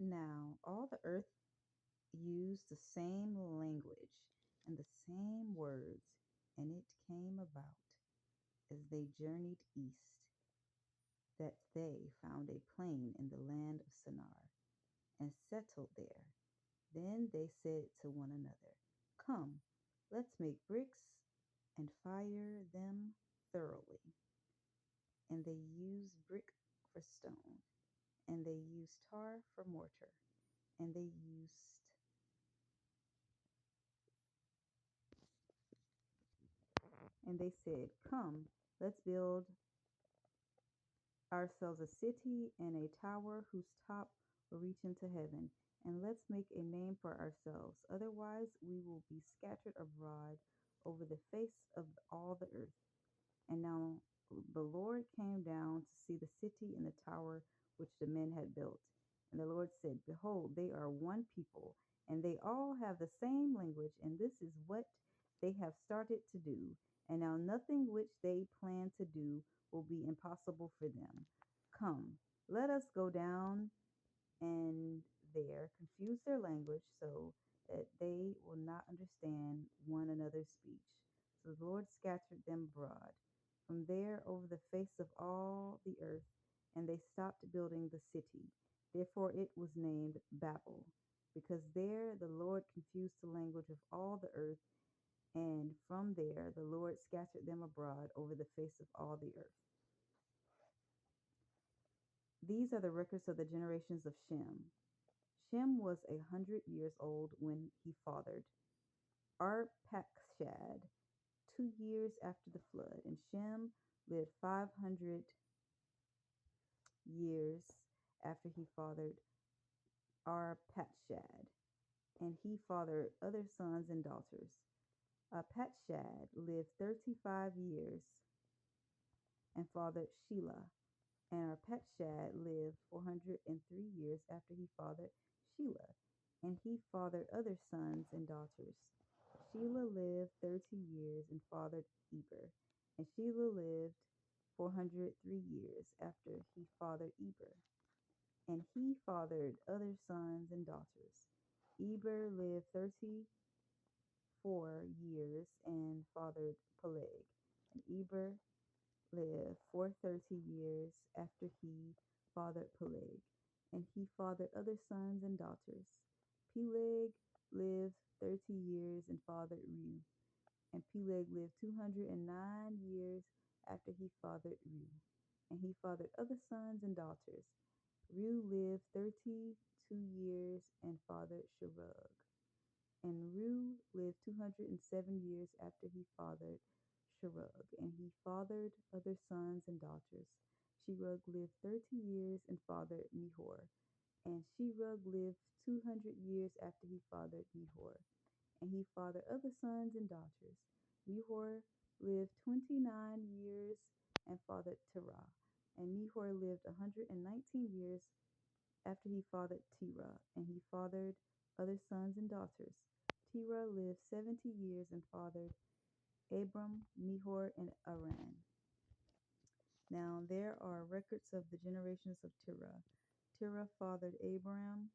Now all the earth used the same language and the same words, and it came about as they journeyed east that they found a plain in the land of Shinar and settled there. Then they said to one another, "Come, let's make bricks and fire them thoroughly." And they used brick for stone, and they used tar for mortar, and they said, "Come, let's build ourselves a city and a tower whose top will reach into heaven, and let's make a name for ourselves. Otherwise, we will be scattered abroad over the face of all the earth." And now the Lord came down to see the city and the tower which the men had built. And the Lord said, "Behold, they are one people, and they all have the same language, and this is what they have started to do. And now nothing which they plan to do will be impossible for them. Come, let us go down and there confuse their language so that they will not understand one another's speech." So the Lord scattered them abroad from there over the face of all the earth, and they stopped building the city. Therefore it was named Babel, because there the Lord confused the language of all the earth, and from there the Lord scattered them abroad over the face of all the earth. These are the records of the generations of Shem. Shem was 100 years old when he fathered Arpachshad 2 years after the flood, and Shem lived 500 years after he fathered Arpachshad, and he fathered other sons and daughters. Arpachshad lived 35 years and fathered Shelah, and Arpachshad lived 403 years after he fathered Shelah, and he fathered other sons and daughters. Shelah lived 30 years and fathered Eber, and Shelah lived 403 years after he fathered Eber, and he fathered other sons and daughters. Eber lived 34 years and fathered Peleg, and Eber lived 430 years after he fathered Peleg, and he fathered other sons and daughters. Peleg lived 30 years and fathered Reu, and Peleg lived 209 years after he fathered Reu, and he fathered other sons and daughters. Reu lived 32 years and fathered Sherug, and Reu lived 207 years after he fathered Sherug, and he fathered other sons and daughters. Sherug lived 30 years and fathered Nehor, and Sherug lived 200 years after he fathered Nehor, and he fathered other sons and daughters. Nehor lived 29 years and fathered Terah, and Nehor lived 119 years after he fathered Terah, and he fathered other sons and daughters. Terah lived 70 years and fathered Abram, Nehor, and Aran. Now there are records of the generations of Terah. Terah fathered Abram,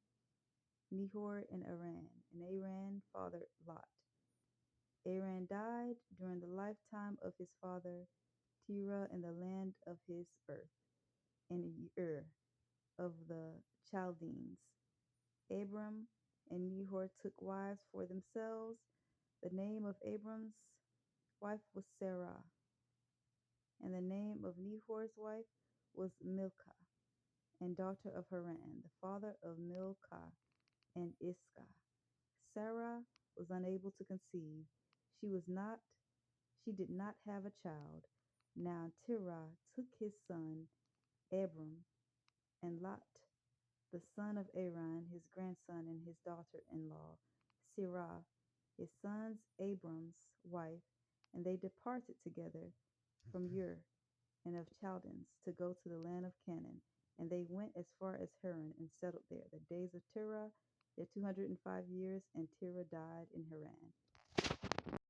Nehor, and Aran, and Aran fathered Lot. Aran died during the lifetime of his father Terah in the land of his birth, in Ur of the Chaldeans. Abram and Nehor took wives for themselves. The name of Abram's wife was Sarah, and the name of Nehor's wife was Milcah, and daughter of Haran, the father of Milcah and Iscah. Sarah was unable to conceive. She was not she did not have a child. Now Terah took his son Abram and Lot, the son of Aran, his grandson, and his daughter-in-law, Sarah, his son's Abram's wife, and they departed together from Ur and of Chaldeans to go to the land of Canaan. And they went as far as Haran and settled there. The days of Terah, their 205 years, and Terah died in Haran.